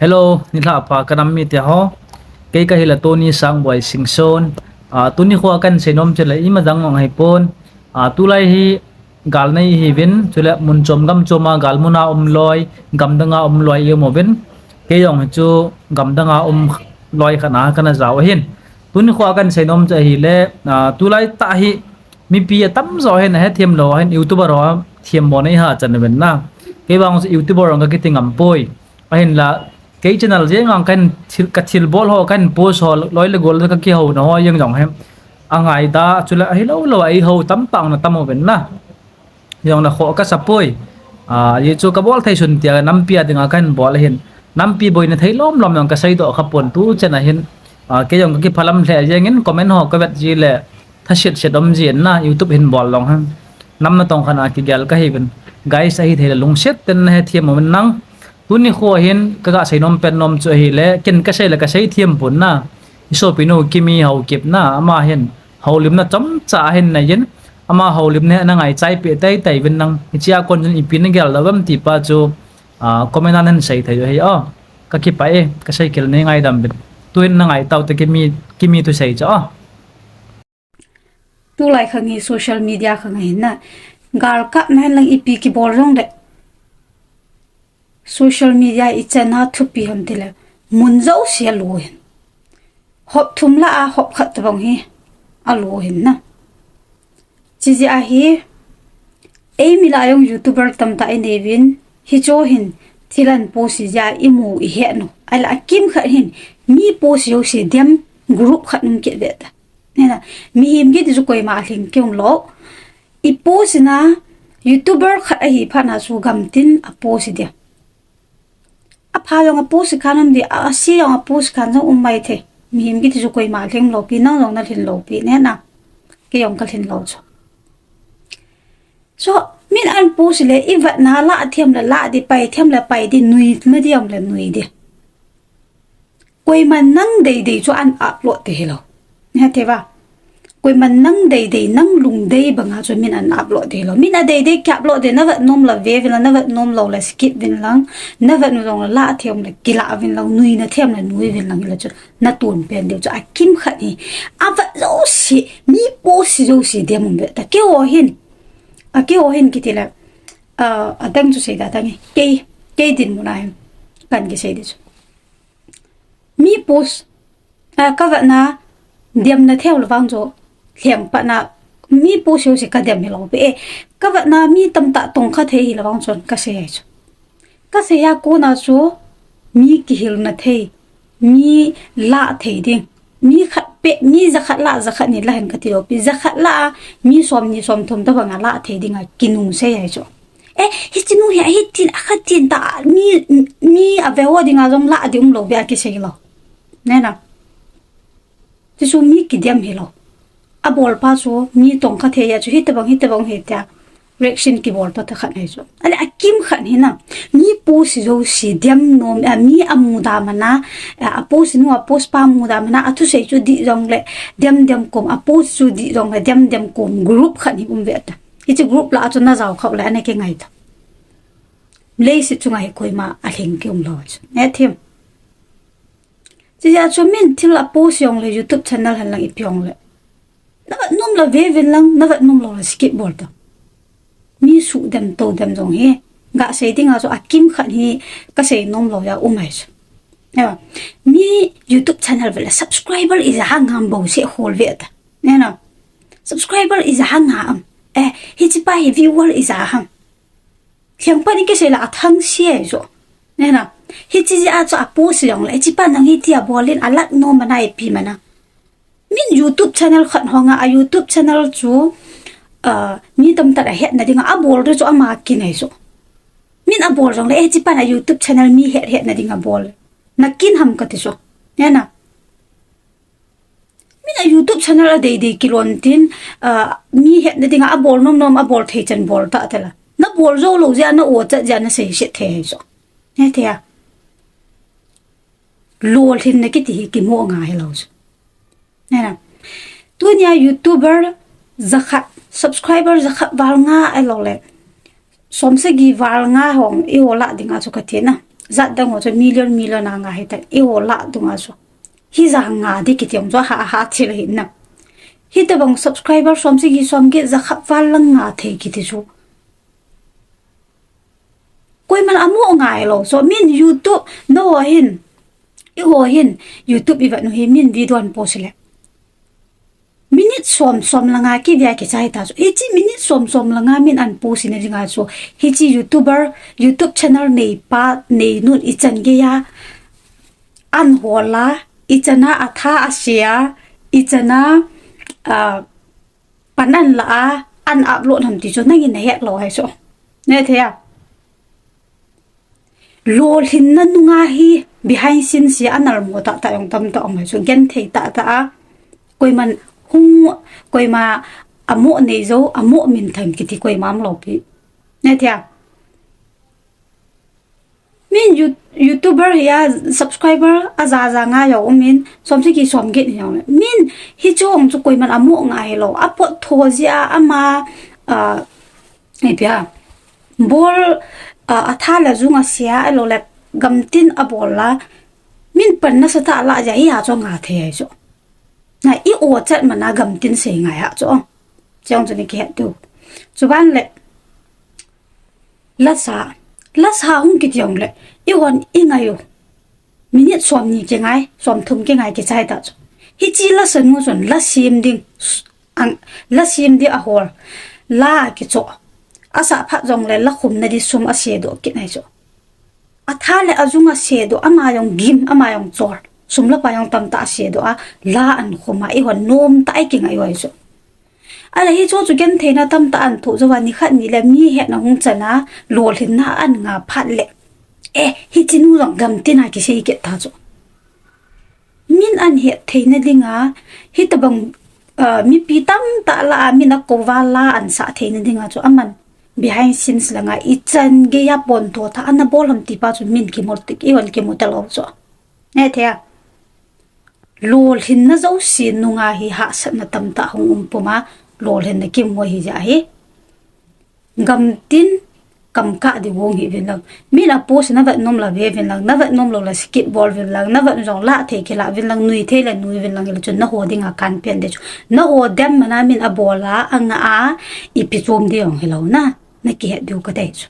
Hello, nila pa kanam mi te ho. Kay kahila Tony sang boy singson. Tuni ko akan senom chela ima dang ang hipon. Tulay hi gal nay hi vin chela munchom gam choma gal muna loy gam danga loy yo movin. Kayong chu gam danga loy kana kana zaw hin. Tuni ko akan senom cha hi le tulay ta hi mi pi tam zo hen he thiam lo hen youtuber ro thiam mo nei ha chan ben na. Kay bang youtuber ang ka kitingam poi. Ahin la cái channel riêng ngang kan kathil bol ho kan post ho loi le gol ka ki ho no yang jong hem angai da chula hi lo ai ho tam tang na tamo ben na yang na kho ka sapoi ye chu ka bol thai sun tia nam pia dinga kan bol hin nam pi boy na thai lom lom yang ka sai do ka pon tu chana hin cái dòng cái phalam le yang in comment ho ka vet ji le tha shit shit om ji na youtube hin bol long han nam na tong khana ki gal ka hi ben guys ai thai lung set ten he thiam mo nang tuni kho hin kaga sainom pen nom chu hi le ken ka sei la ka sei thiam pun na iso pinu kimi hau kip na ama hen haulim na chom cha hen na yin ama haulim ne na ngai chai pe tai tai bin nang chia kon jin ipin gel lawam ti pa chu comment an sei thai hi ka ki pa e ka sei kel ne ngai dam bin tuin na ngai tau te kimi tu sei cha tu lai khangi social media khangi na gal kap na lang ipi ki bol rong de social media ichana thupi ham tila munzau sia lohin hop thumla a hop khat bang hi a lohin na chiji a hi ei mila yong youtuber tamta ai nevin hi cho hin thilan posi ja imu I he no ala kim khat hin mi posi yo se dem group khat num ke beta nena mi him ge ju koi ma hling kyong lo I posi na youtuber khat a hi phana su gam tin a posi dia apha yong a post khanam di a si yong a post khan jong umai the mihim gi chu koi ma thleng lo pi nang long na thin lo pi ne na ke yong ka thin lo so min an post le iwat na la thiam la di pai thiam la pai di nui ma di yong la nui di koi man nang dei dei chu an upload te hello ne the ba koi man nang dei dei nang lung dei banga chu min an upload te hello min a dei dei ka upload de na va nom la ve vin na va nom lo la skip vin lang na va nu long la thiam la kila vin lang nui na thiam la nui vin lang la chu na tun pen de chu a kim khat ni a va zo si mi po si zo si de mum be ta ke o hin ki tila a dang chu sei da ta ni ke din mu na kan ke sei de chu mi post ka va na diam na theo la wang zo thiam pa na mi po siêu si ka dem lo be ka va na mi tam ta tong kha the hi lawang chon ka se chu ka se ya ko na chu mi ki hil na the mi la the ding mi khat pe mi za khat ni la hen ka ti ro pi za khat la mi som thum ta ba nga la the ding a kinung se ya chu hi chinu hi tin a khat tin ta mi a ve ho ding a jong la ding lo be a ki se lo ne na ti su mi ki dem hi lo a bol pa so mi tong kha the ya chu hit bang he ta reaction ki bol pa ta khan hai so ale a kim khan hi na mi po si zo si dem nom a mi amu da mana a po si no a post pa mu da mana a thu sei chu di jong le dem kom a post chu di jong le dem kom group khan hi ve ta hi chu group la chu na jaw khaw la ne ke ngai ta le si chu ngai koi ma a heng kyong lo ne them ji ya chu min thil a post yong le youtube channel han lang I pyong le na nom la ve vin lang na nom lo la skateboard ta mi su dem to dem jong he ga sei dinga so akim khan hi ka sei nom lo ya umai chu ne ba mi youtube channel vela subscriber is a hangam bo se hol ve ta ne na subscriber is a hangam hi chi pa hi viewer is a hang khiang pa ni ke sei la thang sie so ne na hi chi a cho a post yong la chi pa nang hi tia bolin alat no manai pi mana min youtube channel khat honga a youtube channel chu mi tam ta het na dinga a bol ro chu ama ki nei so min a bol rong le chi pa na youtube channel mi het na dinga bol na kin ham ka ti so ne na min a youtube channel a dei kilon tin mi het na dinga a bol nom a bol thei chan bol ta tela na bol zo lo ja na o cha ja na sei se the so ne the ya lol hin na ki ti ki mo nga he lo nè tôi nhà youtuber zakhat subscriber zakhat valnga ai lo le som se gi valnga hong I hola dinga chu ka the na zat dang ho cho million anga he ta e ho la dunga so hi za nga di ki tiam zo ha thil hin na hi ta bang subscriber som si gi som ge za khap wal lang nga the ki ti chu koi man amu ngai lo so min YouTube no hin i ho hin YouTube i va no hi min video an post le minute som langa ki dia ki chai ta so hi chi minute som langa min an post ne jinga so hi chi YouTube channel nei pa nei nun i chan ge ya an hola i chana atha asia i chana panan la an upload ham ti cho nang in he lo hai so ne the ya lol hin na nunga hi behind scene si anal mo ta yong tam ta ong so gen thei ta koi man hung koi ma amo nei zo amo min tham ki ti koi mam lo pi ne thia min YouTuber ya subscriber aza nga yo min som si ki som get yo min hi chong chu koi man amo nga he lo apo thozia ama pia bol atha la zunga sia lo le gamtin abola min pan na sata la ja hi ha cho nga the ai so na i o chat mana gamtin se nga ya cho chong chu ni ke tu chu ban le la sa hung ki tiong le i won i nga yo minute som ni ke ngai som thum ke ngai ke chai ta hi chi la san mo son la sim ding ang la sim di a hor la ki cho asa pha jong le la khum na di sum a se do ki nai so atha le azunga se do ama yong gim ama yong chor sum la pa yong tam ta se do a la an khuma i hon nom ta ai ki ngai wai so ala hi cho chu gen theina tam ta an thu zawani khat ni le mi he na hung chana lol hin na an nga phat le hi chinu rong gam tina ki sei ke ta cho min an he theina dinga hi tabang mi pi tam ta la mi na ko wa la an sa theina dinga cho aman behind scenes langa i chan ge ya pon to tha an bol ham ti pa chu min ki mor ti ki wal ki mo ta lo cho ne thea lol hin na zo si nunga hi ha sa na tam ta hung puma lol hin na ki mo hi ja hi gam tin kam ka di wong hi vin lang mi na post na va nom la ve vin lang na va nom lo la skip ball vin lang na va jong la the ke la vin lang nui the la nui vin lang le chun na ho dinga kan pen de chu na o dem mana min a bola anga a i pi chom de ong hello na ki he du ka te chu